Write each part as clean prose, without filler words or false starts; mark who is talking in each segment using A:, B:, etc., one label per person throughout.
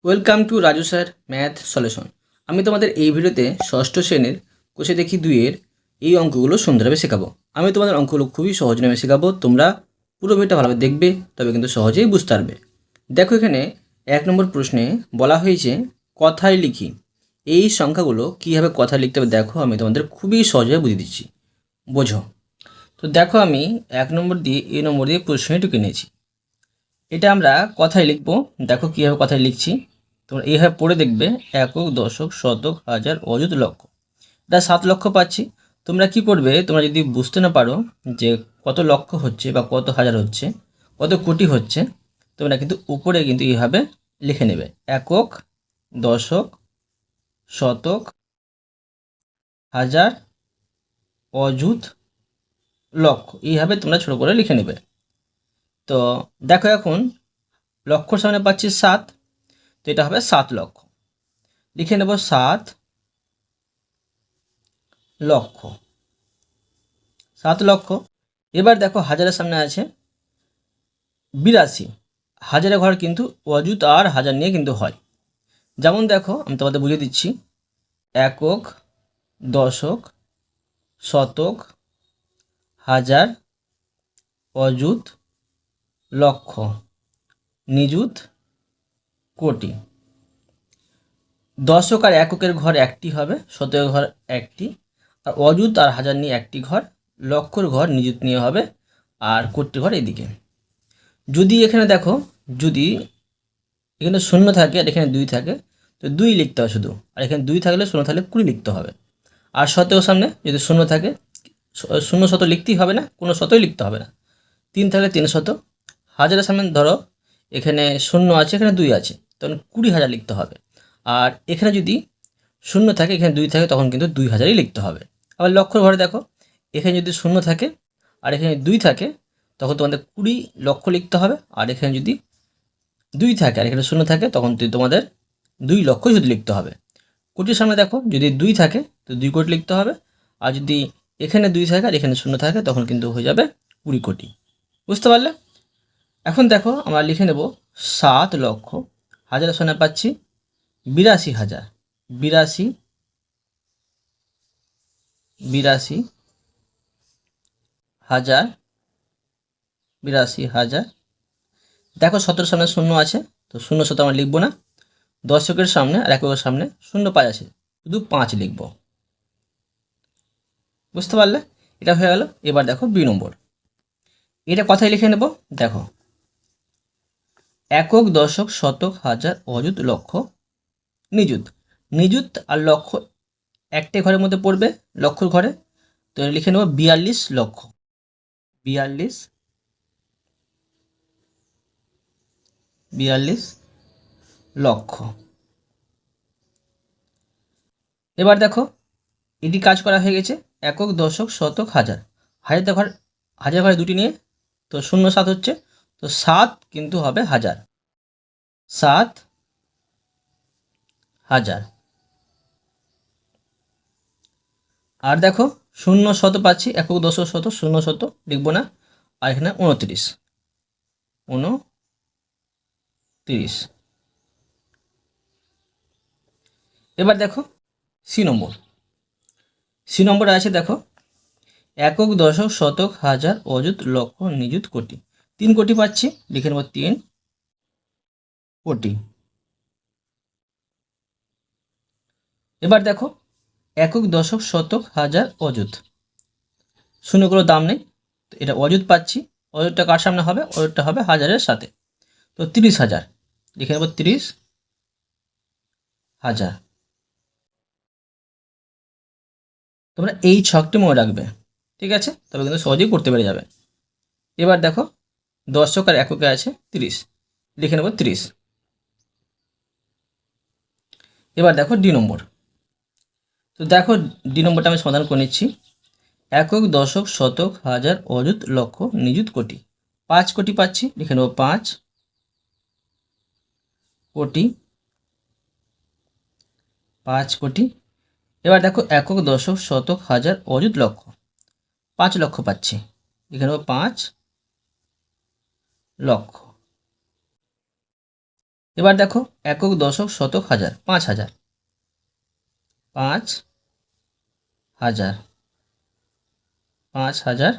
A: Welcome to Raju sir math solution. আমি তোমাদের এই ভিডিওতে ষষ্ঠ শ্রেণীর কোষে দেখি দুইয়ের এই অঙ্কগুলো সুন্দরভাবে শেখাবো। আমি তোমাদের অঙ্কগুলো খুবই সহজ নামে শেখাবো। তোমরা পুরো ভিডিওটা ভালোভাবে দেখবে, তবে কিন্তু সহজেই বুঝতে পারবে। দেখো, এখানে 1 নম্বর প্রশ্নে বলা হয়েছে কথায় লিখি। এই সংখ্যাগুলো কীভাবে কথায় লিখতে হবে দেখো, আমি তোমাদের খুবই সহজে বুঝিয়ে দিচ্ছি, বোঝো। তো দেখো, আমি 1 নম্বর দিয়ে নম্বর দিয়ে প্রশ্নে ঢুকে নিয়েছি। এটা আমরা কথায় লিখব। দেখো কীভাবে কথায় লিখছি, তোমরা এইভাবে পড়ে দেখবে। একক, দশক, শতক, হাজার, অযুত, লক্ষ। এটা 7 লক্ষ পাচ্ছি। তোমরা কি করবে, তোমরা যদি বুঝতে না পারো যে কত লক্ষ হচ্ছে বা কত হাজার হচ্ছে, কত কোটি হচ্ছে, তোমরা কিন্তু উপরে কিন্তু এইভাবে লিখে নেবে। একক, দশক, শতক, হাজার, অযুত, লক্ষ, এইভাবে তোমরা ছোট করে লিখে নেবে। তো দেখো, এখন লক্ষর সামনে পাচ্ছি 7, তো এটা হবে 7 লক্ষ। লিখে নেব 7 লক্ষ, 7 লক্ষ। এবার দেখো, হাজারের সামনে আছে 82। হাজারের ঘর কিন্তু অযুত আর হাজার নিয়ে কিন্তু হয়। যেমন দেখো, আমি তোমাদের বুঝিয়ে দিচ্ছি। একক, দশক, শতক, হাজার, অযুত, লক্ষ, নিযুত, কোটি। দশক আর এককের ঘর একটি হবে, শতকের ঘর একটি, আর অযুত আর হাজার নিয়ে একটি ঘর, লক্ষর ঘর নিযুত নিয়ে হবে, আর কোটির ঘর এদিকে। যদি এখানে দেখো, যদি এখানে শূন্য থাকে আর এখানে 2 থাকে, তো 2 লিখতে হবে শুধু। আর এখানে 2 থাকলে শূন্য থাকলে 20 লিখতে হবে। আর শতকের সামনে যদি শূন্য থাকে, শূন্য শত লিখতেই হবে না, কোনো শতই লিখতে হবে না। 3 থাকলে 3 শত। হাজারের সামনে ধরো এখানে শূন্য আছে, এখানে 2 আছে, তখন 20,000 লিখতে হবে। আর এখানে যদি শূন্য থাকে, এখানে 2 থাকে, তখন কিন্তু 2,000ই লিখতে হবে। আবার লক্ষর ঘরে দেখো, এখানে যদি শূন্য থাকে আর এখানে 2 থাকে, তখন তোমাদের 20 লক্ষ লিখতে হবে। আর এখানে যদি 2 থাকে আর এখানে শূন্য থাকে, তখন তোমাদের 2 লক্ষ শুধু লিখতে হবে। কোটির সামনে দেখো, যদি 2 থাকে তো 2 কোটি লিখতে হবে। আর যদি এখানে 2 থাকে আর এখানে শূন্য থাকে, তখন কিন্তু হয়ে যাবে 20 কোটি। বুঝতে পারলে? এখন দেখো, আমরা লিখে নেব 7 লক্ষ। হাজারের সামনে পাচ্ছি 82,000। 82, 82,000, 82,000। দেখো, 17 সামনে শূন্য আছে, তো শূন্য শত আমরা লিখবো না। দশকের সামনে আর এককের সামনে 0 5 আছে, শুধু 5 লিখব। বুঝতে পারলে? এটা হয়ে গেল। এবার দেখো 2 নম্বর, এটা কথায় লিখে নেব। দেখো, একক, দশক, শতক, হাজার, অযুত, লক্ষ, নিযুত। নিযুত আর লক্ষ একটাই ঘরের মধ্যে পড়বে, লক্ষর ঘরে। তো লিখে নেব 42 লক্ষ। 42 লক্ষ। এবার দেখো, এটি কাজ করা হয়ে গেছে। একক, দশক, শতক, হাজার। হাজার ঘর, হাজার ঘরে 2টি নিয়ে, তো 0 7 হচ্ছে, তো 7 কিন্তু হবে হাজার। 7,000। আর দেখো, শূন্য শত পাচ্ছি, একক, দশক, শত, শূন্য শত লিখবো না। আর এখানে 29। এবার দেখো সি নম্বর। সি নম্বরে আছে দেখো, একক, দশক, শতক, হাজার, অযুত, লক্ষ, নিযুত, কোটি। 3 কোটি পাচ্ছি, লিখে নেব 3 কোটি। এবার দেখো, একক, দশক, শতক, হাজার, অযুত, শূন্যগুলোর দাম নেই, তো এটা অযুত পাচ্ছি। অযুতটা কার সামনে হবে? অযুতটা হবে হাজারের সাথে, তো 30,000 লিখে নেব। 30,000। তোমরা এই ছকটি মনে রাখবে, ঠিক আছে? তবে কিন্তু সহজেই করতে পেরে যাবে। এবার দেখো, দশক আর এককে আছে 30, লিখে নেব 30। এবার দেখো ডি নম্বর। তো দেখো, ডি নম্বরটা আমি সমাধান করে নিচ্ছি। একক, দশক, শতক, হাজার, অযুত, লক্ষ, নিযুত, কোটি। 5 কোটি পাচ্ছি, লিখে নেব 5 কোটি। 5 কোটি। এবার দেখো, একক, দশক, শতক, হাজার, অযুত, লক্ষ। 5 লক্ষ পাচ্ছি, লিখে নেব 5 লক্ষ। এবার দেখো একক, দশক, শতক, হাজার, 5,000, 5,000, 5,000,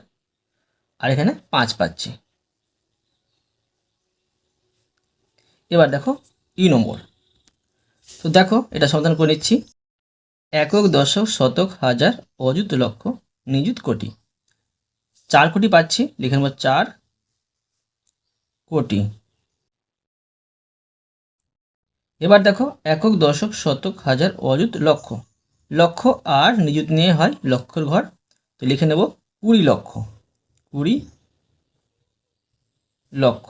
A: আর এখানে 5 পাচ্ছি। এবার দেখো নম্বর। তো দেখো এটা সমাধান করে নিচ্ছি। একক, দশক, শতক, হাজার, অযুত, লক্ষ, নিযুত, কোটি। 4 কোটি পাচ্ছি, লিখে নেব 4 কোটি। এবার দেখো একক, দশক, শতক, হাজার, অযুত, লক্ষ। লক্ষ আর নিযুত নিয়ে হয় লক্ষর ঘর, তো লিখে নেব 20 লক্ষ, 20 লক্ষ।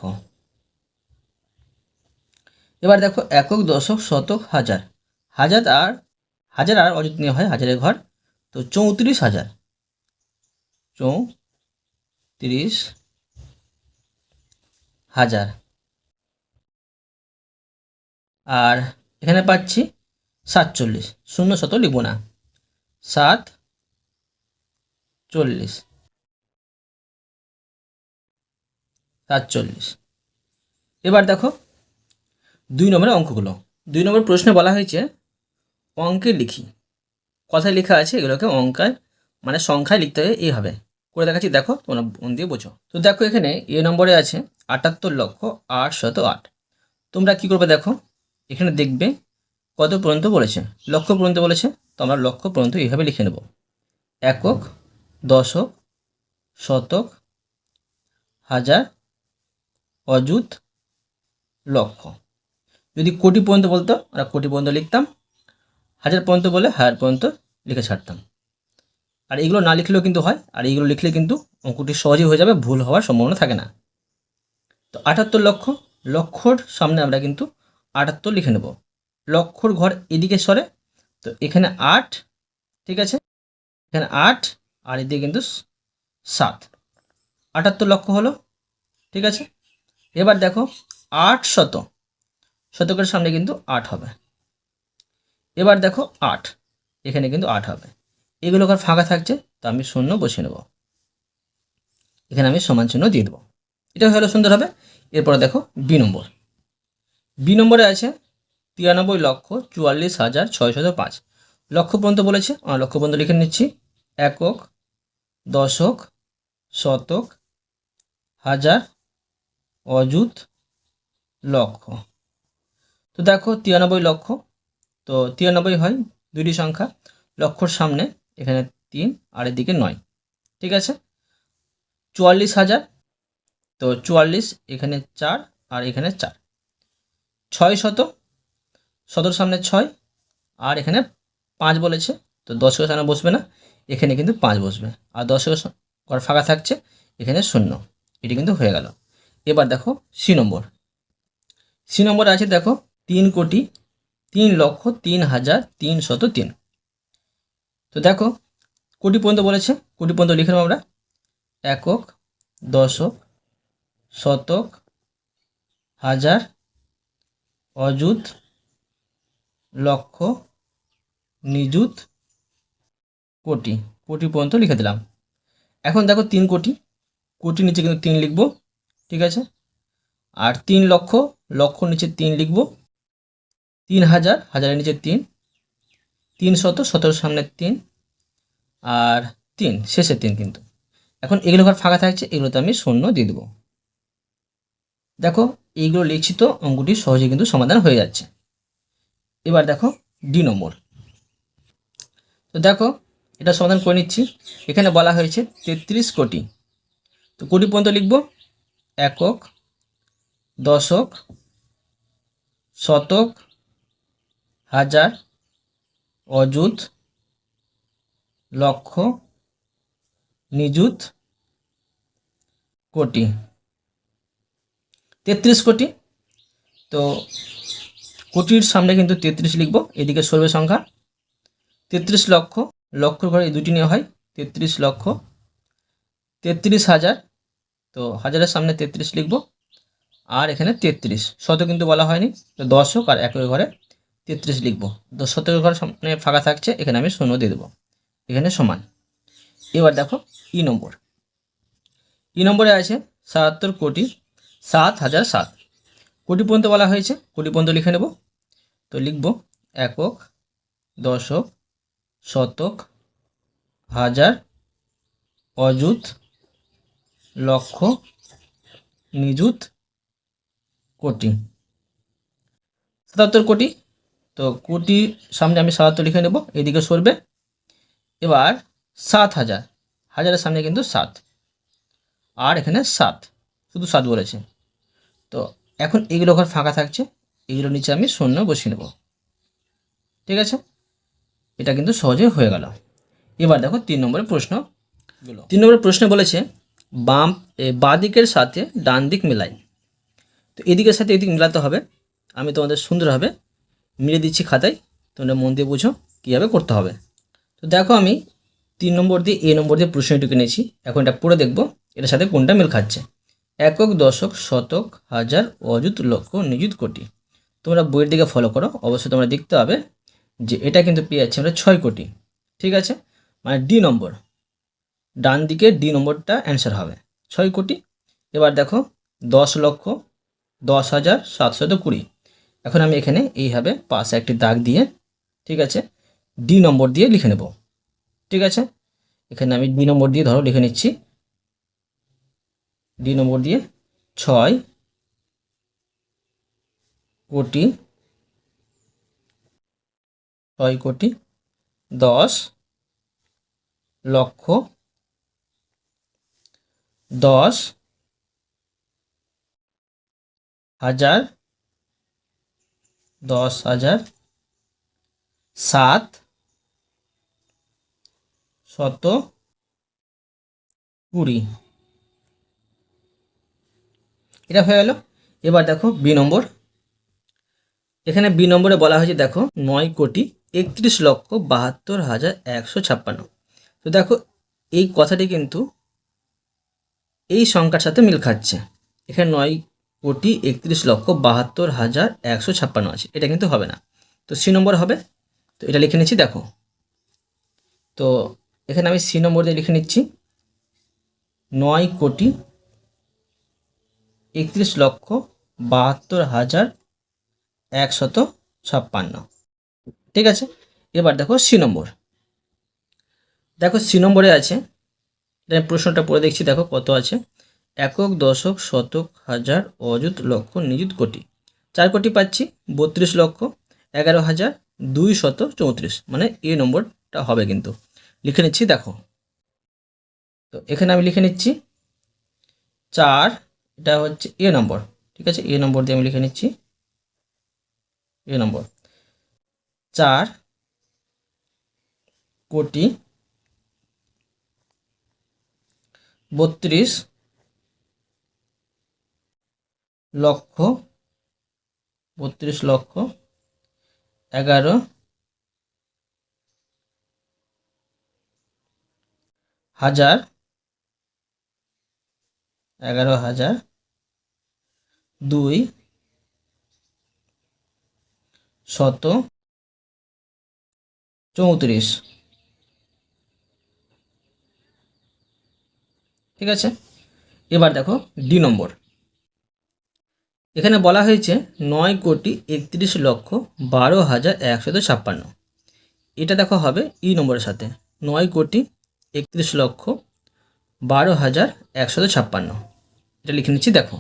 A: এবার দেখো একক, দশক, শতক, হাজার, হাজার আর অযুত নিয়ে হয় হাজারের ঘর, তো 34,000, 34,000। আর এখানে পাচ্ছি 47, শূন্য শত লিখব না, 47। এবার দেখো 2 নম্বরের অঙ্কগুলো। 2 নম্বর প্রশ্নে বলা হয়েছে অঙ্কে লিখি। কথায় লেখা আছে, এগুলোকে অঙ্কায় মানে সংখ্যায় লিখতে হবে এইভাবে। করে দেখাচ্ছি, দেখো তোমরা মন দিয়ে বোঝো। তো দেখো এখানে নম্বরে আছে 78,08,008। তোমরা কি করবে দেখো, এখানে দেখবে কত পর্যন্ত বলেছে, লক্ষ পর্যন্ত বলেছে, তো আমরা লক্ষ পর্যন্ত এইভাবে লিখে নেব। একক, দশক, শতক, হাজার, অযুত, লক্ষ। যদি কোটি পর্যন্ত বলতো আমরা কোটি পর্যন্ত লিখতাম, হাজার পর্যন্ত বলে হাজার পর্যন্ত লিখে ছাড়তাম। আর এগুলো না লিখলেও কিন্তু হয়, আর এইগুলো লিখলে কিন্তু অঙ্কটি সহজেই হয়ে যাবে, ভুল হওয়ার সম্ভাবনা থাকে না। তো 78 লক্ষ, লক্ষর সামনে আমরা কিন্তু 78 লিখে নেব। লক্ষর ঘর এদিকে সরে, তো এখানে 8, ঠিক আছে, এখানে 8 আর এদিকে কিন্তু 7, 78 লক্ষ হলো, ঠিক আছে। এবার দেখো 800, শতকের সামনে কিন্তু 8 হবে। এবার দেখো 8, এখানে কিন্তু 8 হবে। এগুলো ঘর ফাঁকা থাকছে, তো আমি শূন্য বসিয়ে নেব, এখানে আমি সমান চিহ্ন দিয়ে দেবো। এটা হলো সুন্দর হবে। এরপরে দেখো বি নম্বর। বি নম্বরে আছে 93,44,605। লক্ষ পর্যন্ত বলেছে, লক্ষ পর্যন্ত লিখে নিচ্ছি। একক, দশক, শতক, হাজার, অযুত, লক্ষ। তো দেখো 93 লক্ষ, তো 93 হয় দুইটি সংখ্যা, লক্ষর সামনে এখানে 3 আর এদিকে 9, ঠিক আছে। 44,000, তো 44 এখানে 4 আর এখানে 4। 600, শতর সামনে 6 আর এখানে 5 বলেছে, তো দশকের সামনে বসবে না, এখানে কিন্তু 5 বসবে, আর দশকের ঘর ফাঁকা থাকছে, এখানে 0। এটি কিন্তু হয়ে গেল। এবার দেখো সি নম্বর। সি নম্বরে আছে দেখো 3,03,03,303। তো দেখো কোটি পর্যন্ত বলেছে, কোটি পর্যন্ত লিখে নেব আমরা। একক, দশক, শতক, হাজার, অযুত, লক্ষ, নিযুত, কোটি। কোটি পর্যন্ত লিখে দিলাম। এখন দেখো 3 কোটি, কোটির নিচে কিন্তু 3 লিখব, ঠিক আছে। আর 3 লক্ষ, লক্ষর নিচে 3 লিখব। 3,000, হাজারের নিচে 3। 300, শতর সামনে 3 আর 3 শেষে 3 কিন্তু। এখন এগুলো ঘর ফাঁকা থাকছে, এগুলোতে আমি শূন্য দিয়ে দেবো। দেখো এইগুলো লিখছি, তো অঙ্কটি সহজে কিন্তু সমাধান হয়ে যাচ্ছে। এবার দেখো ডি নম্বর। তো দেখো এটা সমাধান করে নিচ্ছি। এখানে বলা হয়েছে 33 কোটি, তো কোটি পর্যন্ত লিখব। একক, দশক, শতক, হাজার, অযুত, লক্ষ, নিযুত, কোটি। 33 কোটি, তো কোটির সামনে কিন্তু 33 লিখব, এদিকে সরবে সংখ্যা। 33 লক্ষ, লক্ষর ঘরে এই দুটি নিয়ে হয় 33 লক্ষ। 33,000, তো হাজারের সামনে 33 লিখব, আর এখানে 33, শত কিন্তু বলা হয়নি, তো দশক আর একের ঘরে 33 লিখব। তো শতকের ঘর সামনে ফাঁকা থাকছে, এখানে আমি শূন্য দিয়ে দেবো, এখানে সমান। এবার দেখো ই নম্বর। ই নম্বরে আছে 77,07,007। কোটি পর্যন্ত বলা হয়েছে, কোটি পর্যন্ত লিখে নেব। তো লিখব একক, দশক, শতক, হাজার, অযুত, লক্ষ, নিযুত, কোটি। 77 কোটি। তো কোটি সামনে আমি 77 লিখে নেব, এদিকে সরবে। এবার 7,000, হাজারের সামনে কিন্তু 7, আর এখানে 7, শুধু 7 বলেছে। তো এখন এগুলো ঘর ফাঁকা থাকছে, এগুলো নিচে আমি শূন্য বসিয়ে নেব। ঠিক আছে, এটা কিন্তু সহজে হয়ে গেল। এবার দেখো 3 নম্বরের প্রশ্ন। 3 নম্বরের প্রশ্নে বলেছে বাঁ দিকের সাথে ডান দিক মেলাই। তো এদিকের সাথে এদিক মেলাতে হবে। আমি তোমাদের সুন্দরভাবে মিলে দিচ্ছি খাতায়, তোমরা মন দিয়ে বুঝো কীভাবে করতে হবে। তো দেখো আমি 3 নম্বর দিয়ে এ নম্বর দিয়ে প্রশ্নটুকু নিয়েছি, এখন এটা পড়ে দেখব এটার সাথে কোনটা মিল খাচ্ছে। একক, দশক, শতক, হাজার, অযুত, লক্ষ, নিযুত, কোটি। তোমরা বইয়ের দিকে ফলো করো, অবশ্যই তোমরা দেখতে হবে যে এটা কিন্তু পেয়ে যাচ্ছে আমরা 6 কোটি। ঠিক আছে, মানে ডি নম্বর, ডান দিকে ডি নম্বরটা অ্যান্সার হবে 6 কোটি। এবার দেখো 10 লক্ষ, 10,720। এখন আমি এখানে এইভাবে পাশে একটি দাগ দিয়ে, ঠিক আছে, ডি নম্বর দিয়ে লিখে নেব। ঠিক আছে, এখানে আমি ডি নম্বর দিয়ে ধরো লিখে নিচ্ছি, ডি নম্বর দিয়ে 6 কোটি, 6 কোটি, 10 লক্ষ, 10 হাজার, 10,000, 7 শত 20। এটা হয়ে গেল। এবার দেখো বি নম্বর। এখানে বি নম্বরে বলা হয়েছে দেখো 9,31,72,156। তো দেখো এই কথাটি কিন্তু এই সংখ্যার সাথে মিল খাচ্ছে। এখানে 9,31,72,156 আছে, এটা কিন্তু হবে না। তো সি নম্বর হবে। তো এটা লিখে নিচ্ছি দেখো। তো এখানে আমি সি নম্বর দিয়ে লিখে নিচ্ছি 9,31,72,156। ঠিক আছে, এবার দেখো সি নম্বর। দেখো সি নম্বরে আছে, এটা প্রশ্নটা পড়ে দেখছি, দেখো কত আছে। একক, দশক, শতক, হাজার, অযুত, লক্ষ, নিযুত, কোটি। 4 কোটি পাচ্ছি, 32 লক্ষ, 11,234, মানে এ নম্বরটা হবে কিন্তু। লিখে নিচ্ছি দেখো। তো এখানে আমি লিখে নিচ্ছি 4, এটা হচ্ছে এ নম্বর। ঠিক আছে, এ নম্বর দিয়ে আমি লিখে নিচ্ছি, এ নম্বর 4 কোটি 32 লক্ষ, 32 লক্ষ, 11,000, 11,000, 2 শত 34। ঠিক আছে, এবার দেখো ডি নম্বর। এখানে বলা হয়েছে 9,31,12,156। এটা দেখো হবে ই নম্বরের সাথে 9,31,12,156। এটা লিখে নিচ্ছি দেখো।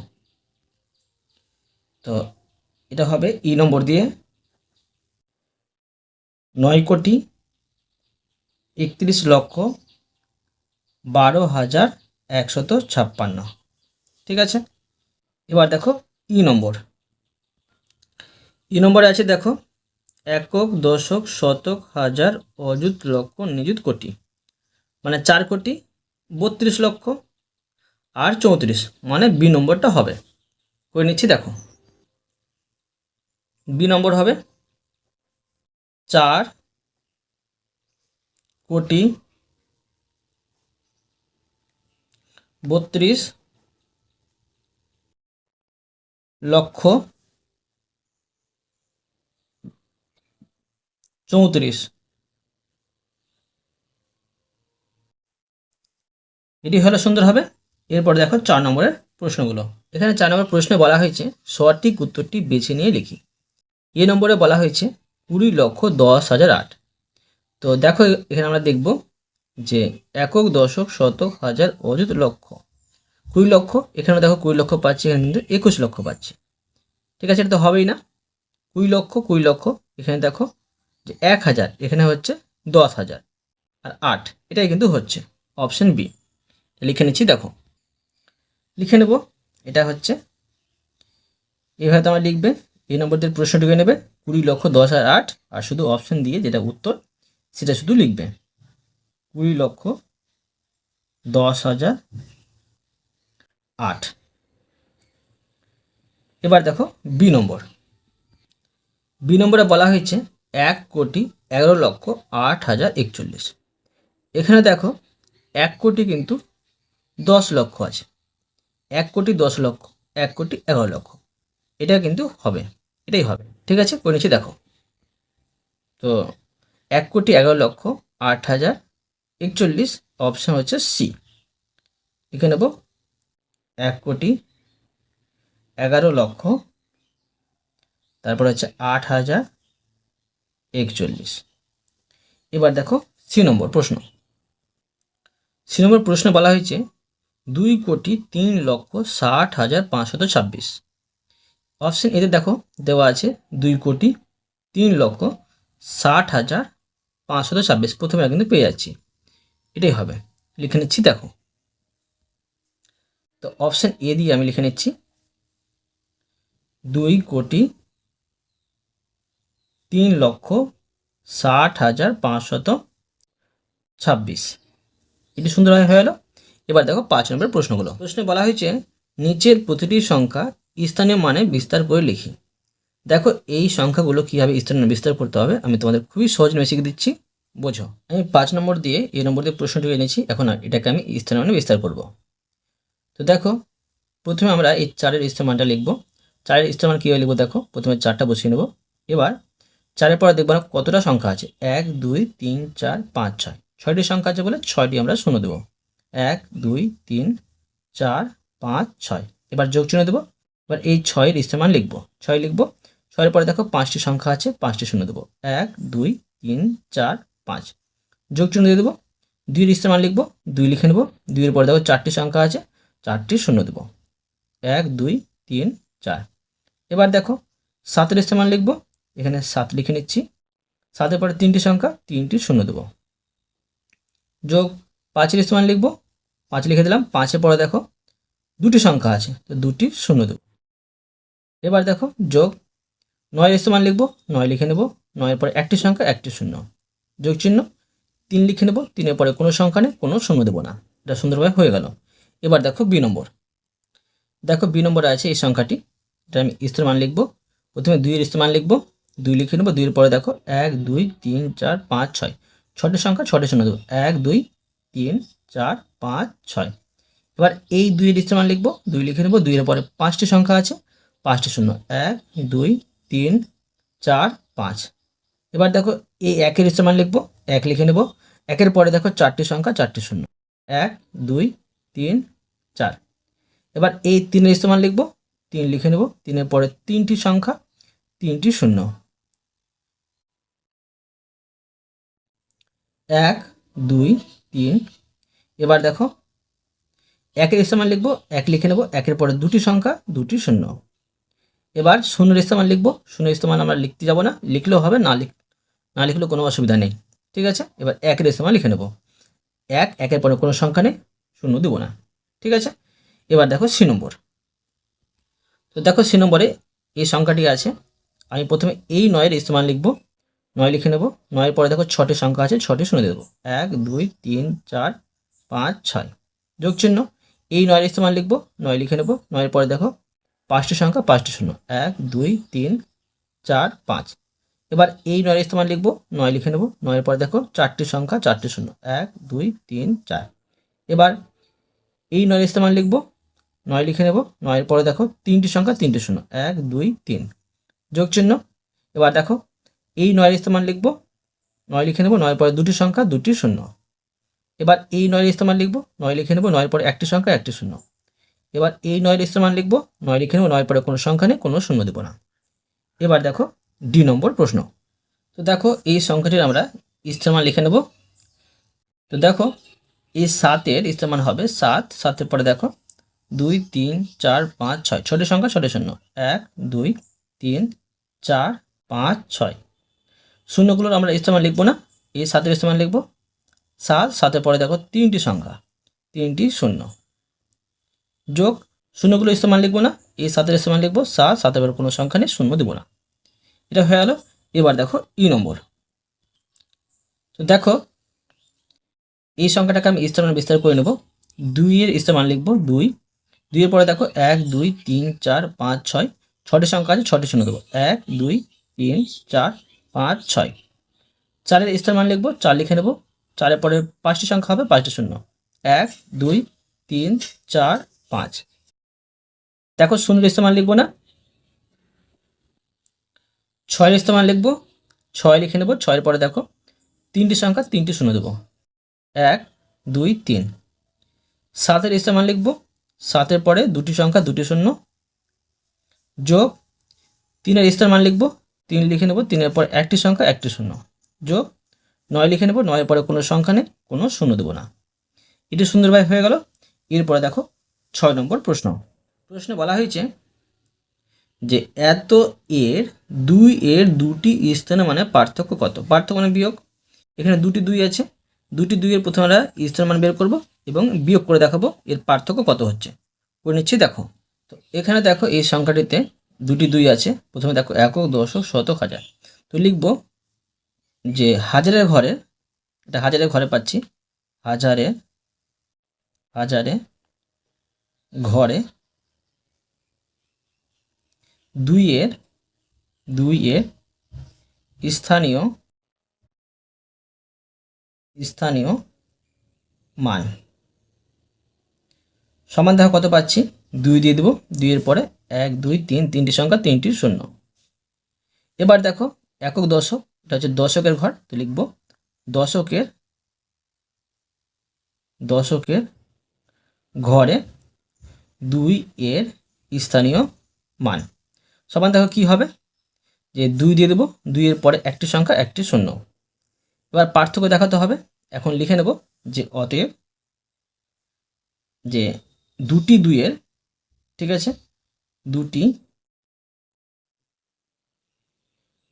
A: তো এটা হবে ই নম্বর দিয়ে 9,31,12,156। ঠিক আছে, এবার দেখো ই নম্বর। ই নম্বরে আছে দেখো একক, দশক, শতক, হাজার, অযুত, লক্ষ, নিযুত, কোটি। মানে 4 কোটি 32 লক্ষ আর 34, মানে বি নম্বরটা হবে। করে নিচ্ছি দেখো। বি নম্বর হবে 4 কোটি 32 লক্ষ 34। এটি হলো সুন্দর হবে। এরপর দেখো 4 নম্বরের প্রশ্নগুলো। এখানে 4 নম্বর প্রশ্নে বলা হয়েছে সঠিক উত্তরটি বেছে নিয়ে লিখি। এ নম্বরে বলা হয়েছে 20,10,008। তো দেখো এখানে আমরা দেখব যে একক, দশক, শতক, হাজার, অযুত, লক্ষ। 20 লক্ষ, এখানে দেখো 20 লক্ষ পাচ্ছি, এখানে কিন্তু 21 লক্ষ পাচ্ছি। ঠিক আছে, এটা তো হবেই না। 20 লক্ষ 20 লক্ষ, এখানে দেখো যে 1000, এখানে হচ্ছে 10,000, আর 8 এটাই কিন্তু হচ্ছে অপশন বি। লিখে নিচ্ছি, দেখো লিখে নেব। এটা হচ্ছে এইভাবে তোমরা লিখবে। এই নম্বর দিয়ে প্রশ্ন ঢুকে নেবে 20,10,008, আর শুধু অপশন দিয়ে যেটা উত্তর সেটা শুধু লিখবে 20,10,008। এবার দেখো বি নম্বর। বি নম্বরে বলা হয়েছে 1,11,08,041। এখানে দেখো 1 কোটি কিন্তু 10 লক্ষ আছে, 1 কোটি 10 লক্ষ, 1 কোটি 11 লক্ষ, এটা কিন্তু হবে, এটাই হবে। ঠিক আছে, করে নিচ্ছি, দেখো। তো 1,11,08,041, অপশান হচ্ছে সি। লিখে নেব 1,11,00,000, তারপর হচ্ছে 8,041। এবার দেখো সি নম্বর প্রশ্ন। সি নম্বর প্রশ্নে বলা হয়েছে 2,03,60,526। অপশন এতে দেখো দেওয়া আছে 2,03,60,526। প্রথমে কিন্তু পেয়ে যাচ্ছি, এটাই হবে। লিখে নিচ্ছি, দেখো। তো অপশন এ দিয়ে আমি লিখে নিচ্ছি 2,03,60,526। এটি সুন্দরভাবে হয়ে গেল। এবার দেখো 5 নম্বর প্রশ্নগুলো। প্রশ্নে বলা হয়েছে নিচের প্রতিটি সংখ্যা স্থানীয় মানে বিস্তার করে লিখি। দেখো এই সংখ্যাগুলো কীভাবে স্থানীয় বিস্তার করতে হবে আমি তোমাদের খুবই সহজ নিয়ে শিখে দিচ্ছি, বোঝো। আমি 5 নম্বর দিয়ে এই নম্বর দিয়ে প্রশ্নটি এনেছি, এখন এটাকে আমি স্থানীয় মানে বিস্তার করব। তো দেখো প্রথমে আমরা এই 4-এর স্থানমানটা লিখব। 4-এর স্থানমান কীভাবে লিখবো, দেখো প্রথমে 4টা বসিয়ে নেব। এবার 4-এর পরে দেখবো না কতটা সংখ্যা আছে, 1 2 3 4 5 6, 6টি সংখ্যা আছে বলে 6টি আমরা শূন্য দেবো। 1 2 3 4 5 6, এবার যোগ চিহ্ন দেবো। এবার এই 6-এর স্থানমান লিখবো, 6 লিখবো। 6-এর পরে দেখো 5টি সংখ্যা আছে, 5টি শূন্য দেবো। 1 2 3 4 5, যোগ চিহ্ন দিয়ে দেবো। 2-এর স্থানমান লিখবো, 2 লিখে নেবো। 2-এর পরে দেখো 4টি সংখ্যা আছে, 4টি শূন্য দেবো। 1 2 3 4। এবার দেখো 7-এর স্থানমান লিখবো, এখানে 7 লিখে নিচ্ছি। 7-এর পরে 3টি সংখ্যা, 3টি শূন্য দেবো। যোগ 5-এর স্থানমান লিখবো, 5 লিখে দিলাম। 5-এর পরে দেখো 2টি সংখ্যা আছে, তো 2টি শূন্য দেবো। এবার দেখো যোগ 9-এর স্থানমান লিখবো, 9 লিখে নেব। 9-এর পরে 1টি সংখ্যা, 1টি শূন্য, যোগ চিহ্ন। 3 লিখে নেব, 3-এর পরে কোনো সংখ্যা নেই, কোনো শূন্য দেবো না। এটা সুন্দরভাবে হয়ে গেল। এবার দেখো বি নম্বর। দেখো বি নম্বরে আছে এই সংখ্যাটি, এটা আমি স্থানমান লিখবো। প্রথমে 2-এর স্থানমান লিখবো, 2 লিখে নেবো। 2-এর পরে দেখো 1 2 3 4 5 6, 6টি সংখ্যা, 6টি শূন্য দেবো। 1 2 3 4 5 6। এবার এই 2-এর স্থানমান লিখবো, 2 লিখে নেবো। 2-এর পরে 5টি সংখ্যা আছে, 5টি শূন্য। 1 2 3 4 5। এবার দেখো এই 1-এর স্থানমান লিখবো, 1 লিখে নেব। 1-এর পরে দেখো 4টি সংখ্যা, 4টি শূন্য। 1 2 3 4। এবার এই 3-এর স্থানমান লিখবো, 3 লিখে নেব। 3-এর পরে 3টি সংখ্যা, 3টি শূন্য। 1 2 3। এবার দেখো 1-এর স্থানমান লিখবো, 1 লিখে নেব। 1-এর পরে 2টি সংখ্যা, 2টি শূন্য। এবার 0-এর স্থানমান লিখবো, 0-এর স্থানমান আমরা লিখতে যাব না, লিখলেও হবে, না লিখলেও কোনো অসুবিধা নেই। ঠিক আছে, এবার 1-এর স্থানমান লিখে নেব। 1, 1-এর পরে কোনো সংখ্যা নেই, শূন্য দেবো না। ঠিক আছে, এবার দেখো সি নম্বর। তো দেখো সি নম্বরে এই সংখ্যাটি আছে। আমি প্রথমে এই 9-এর স্থানমান লিখবো, 9 লিখে নেব। 9-এর পরে দেখো 6টি সংখ্যা আছে, 6টি শূন্য দেবো। 1 2 3 4 5 6, যোগ চিহ্ন। এই 9-এর স্থানমান লিখবো, 9 লিখে নেব। 9-এর পরে দেখো 5টি সংখ্যা, 5টি শূন্য। 1 2 3 4 5। এবার এই 9-এর স্থানমান লিখবো, 9 লিখে নেব। 9-এর পরে দেখো 4টি সংখ্যা, 4টি শূন্য। 1 2 3 4। এবার এই 9-এর স্থানমান লিখবো, 9 লিখে নেব। 9-এর পরে দেখো 3টি সংখ্যা, 3টি শূন্য। 1 2 3, যোগ চিহ্ন। এবার দেখো এই 9-এর স্থানমান লিখবো, 9 লিখে নেব। 9-এর পরে 2টি সংখ্যা, 2টি শূন্য। এবার এই 9-এর স্থানমান লিখবো, 9 লিখে নেব। 9-এর পরে 1টি সংখ্যা, 1টি শূন্য। এবার এই 9 এর মান লিখবো, 9 লিখে নেবো, 9 পরে কোনো সংখ্যা নেই, কোনো শূন্য দেবো না। এবার দেখো ডি নম্বর প্রশ্ন। তো দেখো এই সংখ্যাটির আমরা মান লিখে নেব। তো দেখো এই 7-এর মান হবে 7, 7-এর পরে দেখো 2 3 4 5 6, ছোটো সংখ্যা ছোটো শূন্য, 1 2 3 4 5 6। শূন্যগুলোর আমরা মান লিখবো না, এই 7-এর মান লিখবো। 7, 7-এর পরে দেখো 3টি সংখ্যা, 3টি শূন্য, যোগ শূন্যগুলো মান লিখবো না, এই 7-এর মান লিখবো। 7, 7-এর পরে কোনো সংখ্যা নেই, শূন্য দেবো না। এটা হয়ে গেল। এবার দেখো ই নম্বর। তো দেখো এই সংখ্যাটাকে আমি মান বিস্তার করে নেব। 2 এর মান লিখবো 2, 2 এর পরে দেখো 1 2 3 4 5 6, 6টি সংখ্যা আছে, 6টি শূন্য দেবো। 1 2 3 4 5 6। 4-এর মান লিখবো, 4 লিখে নেব। 4-এর পরে 5টি সংখ্যা হবে, 5টি শূন্য, 1 2 3 4 5। দেখো শূন্যের মান লিখবো না, 6-এর মান লিখবো, 6 লিখে নেব। 6-এর পরে দেখো 3টি সংখ্যা, 3টি শূন্য দেবো, 1 2 3। 7-এর মান লিখবো, 7-এর পরে 2টি সংখ্যা, 2টি শূন্য, যোগ 3-এর মান লিখবো, 3 লিখে নেব। 3-এর পর 1টি সংখ্যা, 1টি শূন্য, যোগ 9 লিখে নেব। 9-এর পরে কোনো সংখ্যা নেই, কোনো শূন্য দেবো না। এটি সুন্দরভাবে হয়ে গেল। এরপরে দেখো 6 নম্বর প্রশ্ন। প্রশ্নে বলা হয়েছে যে এত এর 2 এর দুটি স্থানে মানে পার্থক্য কত? পার্থক্য মানে বিয়োগ। এখানে দুটি 2 আছে, দুটি 2 এর প্রথমে আমরা স্থান মান বের করব এবং বিয়োগ করে দেখাবো এর পার্থক্য কত হচ্ছে। করে নিচ্ছি দেখো। তো এখানে দেখো এই সংখ্যাটিতে দুটি 2 আছে। প্রথমে দেখো একক, দশক, শতক, হাজার। তো লিখব যে হাজারের ঘরে, এটা হাজারের ঘরে পাচ্ছি, হাজারে ঘরে 2 এর স্থানীয় মান সমান দেখো কত পাচ্ছি, 2 দিয়ে দেবো। 2 এর পরে 1 2 3, 3টি সংখ্যা, 3টি শূন্য। এবার দেখো একক, দশক, এটা হচ্ছে দশকের ঘর। তো লিখব দশকের ঘরে 2 এর স্থানীয় মান সমান দেখো কি হবে, যে 2 দিয়ে দেবো। 2 এর পরে একটি সংখ্যা, একটি শূন্য। এবার পার্থক্য দেখাতে হবে। এখন লিখে নেব যে অতএব যে দুটি 2 এর, ঠিক আছে, দুটি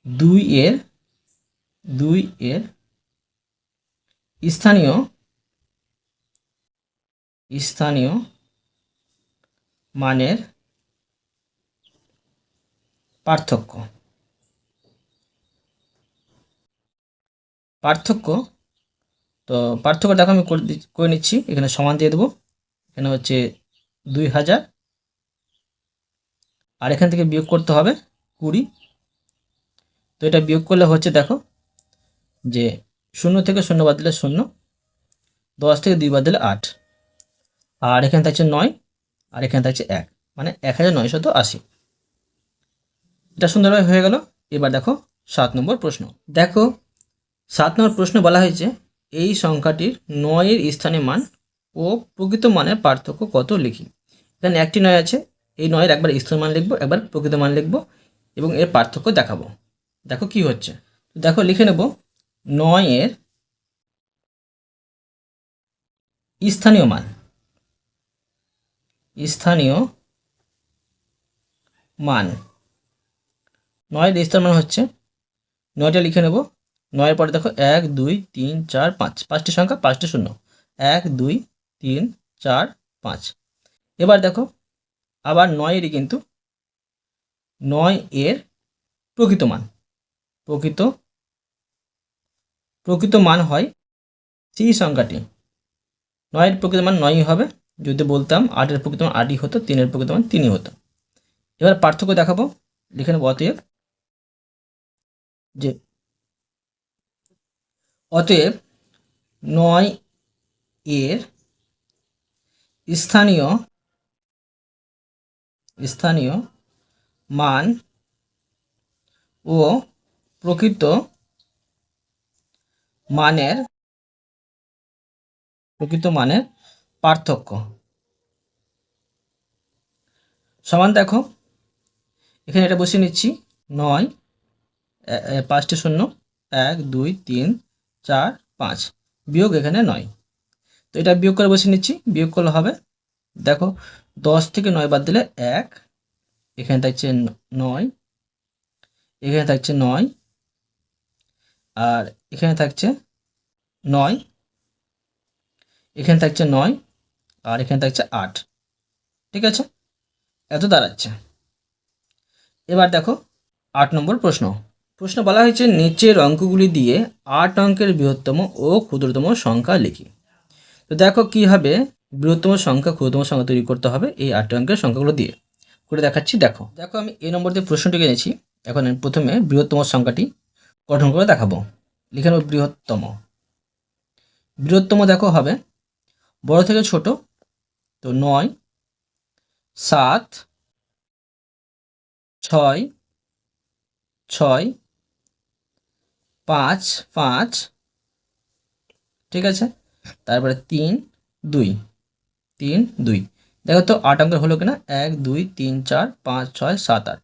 A: 2 এর স্থানীয় মানের পার্থক্য তো পার্থক্য দেখো আমি করে নিচ্ছি। এখানে সমান দিয়ে দেবো। এখানে হচ্ছে 2000, আর এখান থেকে বিয়োগ করতে হবে 20। তো এটা বিয়োগ করলে হচ্ছে দেখো যে 0 থেকে 0 বাদ দিলে 0, 10 থেকে 2 বাদ দিলে 8, আর এখানে থাকছে 9, আর এখানে থাকছে 1, মানে 1980। এটা সুন্দরভাবে হয়ে গেল। এবার দেখো 7 নম্বর প্রশ্ন। দেখো 7 নম্বর প্রশ্ন বলা হয়েছে এই সংখ্যাটির 9 এর স্থানীয় মান ও প্রকৃত মানের পার্থক্য কত লিখি। এখানে একটি 9 আছে, এই 9 এর একবার স্থানীয় মান লিখবো, একবার প্রকৃত মান লিখবো এবং এর পার্থক্য দেখাবো। দেখো কি হচ্ছে। দেখো লিখে নেব 9 এর স্থানীয় মান, স্থানীয় মান 9 এর স্থানীয় মান হচ্ছে 9টা লিখে নেব। 9 এর পরে দেখো 1 2 3 4 5, 5টি সংখ্যা, 5টি শূন্য, 1 2 3 4 5। এবার দেখো আবার 9 এরই কিন্তু 9 এর প্রকৃত মান, প্রকৃত মান হয় সেই সংখ্যাটি। 9 এর প্রকৃত মান 9ই হবে। যদি বলতাম 8 এর প্রকৃত মান 8ই হতো, 3 এর প্রকৃত মান 3ই হতো। এবার পার্থক্য দেখাবো। লিখে নেব অতএব যে 9 এর স্থানীয় মান ও প্রকৃত মানের পার্থক্য সমান দেখো এখানে এটা বসিয়ে নিচ্ছি 9 5টে শূন্য 1 2 3 4 5 বিয়োগ এখানে 9। তো এটা বিয়োগ করে বসিয়ে নিচ্ছি, বিয়োগ করলে হবে দেখো 10 থেকে 9 বাদ দিলে 1, এখানে থাকছে 9, এখানে থাকছে 9, আর এখানে থাকছে 9, এখানে থাকছে 9, আর এখানে থাকছে 8। ঠিক আছে, এত দাঁড়াচ্ছে। এবার দেখো 8 নম্বর প্রশ্ন বলা হয়েছে নিচের অঙ্কগুলি দিয়ে 8 অঙ্কের বৃহত্তম ও ক্ষুদ্রতম সংখ্যা লিখি। তো দেখো কীভাবে বৃহত্তম সংখ্যা ক্ষুদ্রতম সংখ্যা তৈরি করতে হবে এই 8 অঙ্কের সংখ্যাগুলো দিয়ে করে দেখাচ্ছি। দেখো আমি এই নম্বর দিয়ে প্রশ্নটিকে নিয়েছি। এখন আমি প্রথমে বৃহত্তম সংখ্যাটি গঠন করে দেখাবো। লিখে নেব বৃহত্তম দেখো হবে বড় থেকে ছোট, তো 9 7 6 6 5 5, ঠিক আছে, তারপরে 3 2 3 2। দেখো তো 8 অঙ্কের হলো কিনা, 1 2 3 4 5 6 7 8।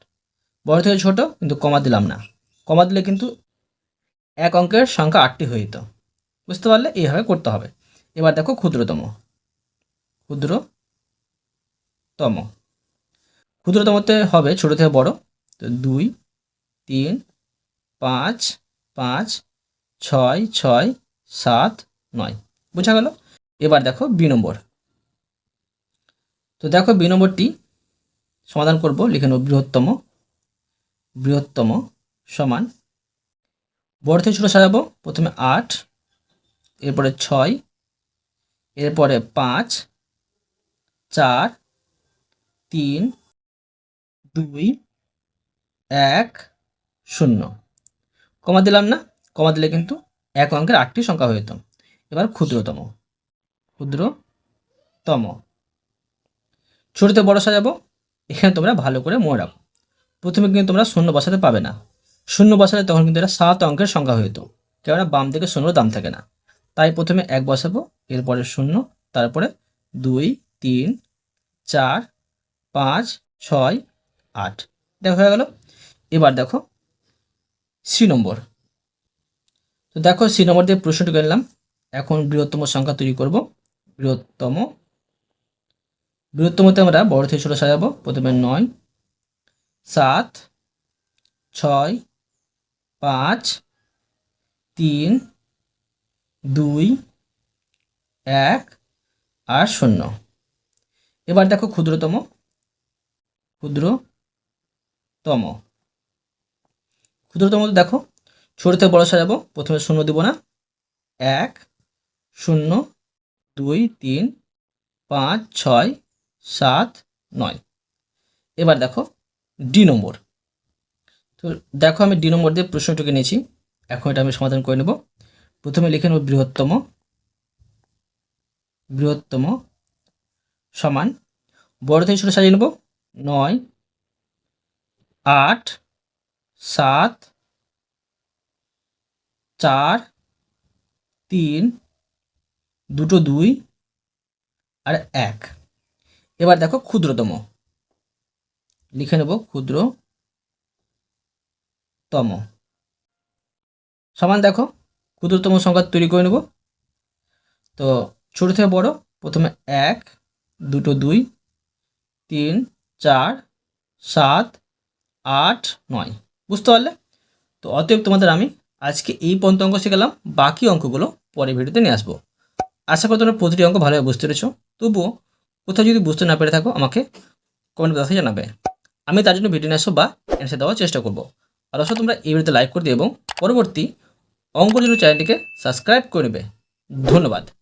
A: বড় থেকে ছোট কিন্তু কমা দিলাম না, কমা দিলে কিন্তু এক অঙ্কের সংখ্যা 8টি হয়ে যেত। বুঝতে পারলে এইভাবে করতে হবে। এবার দেখো ক্ষুদ্রতমতে হবে ছোট থেকে বড়, তো 2 3 5 5 6 6 7 9। বোঝা গেল। এবার দেখো বি নম্বর। তো দেখো বি নম্বরটি সমাধান করব। লিখে নেব বৃহত্তম সমান বড় থেকে ছোট সাজাবো। প্রথমে 8, এরপরে 6, এরপরে 5 4 3 2 1 0। কমা দিলাম না, কমা দিলে কিন্তু এক অঙ্কের 8টি সংখ্যা হয়ে যেত। এবার ক্ষুদ্রতম ছোট থেকে বড় সাজাবো। এখানে তোমরা ভালো করে মনে রাখো, প্রথমে কিন্তু তোমরা শূন্য বসাতে পাবে না। শূন্য বসালে তখন কিন্তু এটা 7 অঙ্কের সংখ্যা হয়ে যেত, কেননা বাম দিকে শূন্যর দাম থাকে না। তাই প্রথমে 1 বসাবো, এরপরে 0, তারপরে 2 3 4 5 6 8। এটা হয়ে গেল। এবার দেখো সি নম্বর। তো দেখো সি নম্বর দিয়ে প্রশ্নটি করলাম। এখন বৃহত্তম সংখ্যা তৈরি করব। বৃহত্তমতে আমরা বড় থেকে ছোট সাজাবো। প্রথমে 9 7 6 5 3 2 1 আর 0। এবার দেখো ক্ষুদ্রতম দেখো ছোট থেকে বড় সাজাবো। প্রথমে 0 দিব না, 1 0 2 3 5 6 7 9। এবার দেখো ডি নম্বর। তো দেখো আমি ডি নম্বর দিয়ে প্রশ্নটিকে নিয়েছি। এখন এটা আমি সমাধান করে নেব। প্রথমে লিখে নেব বৃহত্তম সমান বড় থেকে ছোট সাজিয়ে নেব। 9 8 7 4 3 2 2 আর 1। এবার দেখো ক্ষুদ্রতম, লিখে নেব ক্ষুদ্রতম সমান দেখো ক্ষুদ্রতম সংখ্যা তৈরি করে নেব। তো ছোট থেকে বড়, প্রথমে 1 2 2 3 4 7 8 9। বুঝতে পারলে? তো অতএব তোমাদের আমি আজকে এই পর্যন্ত অঙ্ক শিখালাম। বাকি অঙ্কগুলো পরের ভিডিওতে নিয়ে আসবো। আশা করি তোমরা প্রতিটি অঙ্ক ভালোভাবে বুঝতে পেরেছো। তবুও কোথাও যদি বুঝতে না পেরে থাকো আমাকে কমেন্ট বক্সে জানাবে। আমি তার জন্য ভিডিও নিয়ে আসবো বা অ্যান্সার দেওয়ার চেষ্টা করবো। আর অবশ্যই তোমরা এই ভিডিওতে লাইক করে দিও এবং পরবর্তী অঙ্কর জন্য চ্যানেলটিকে সাবস্ক্রাইব করে নেবে। ধন্যবাদ।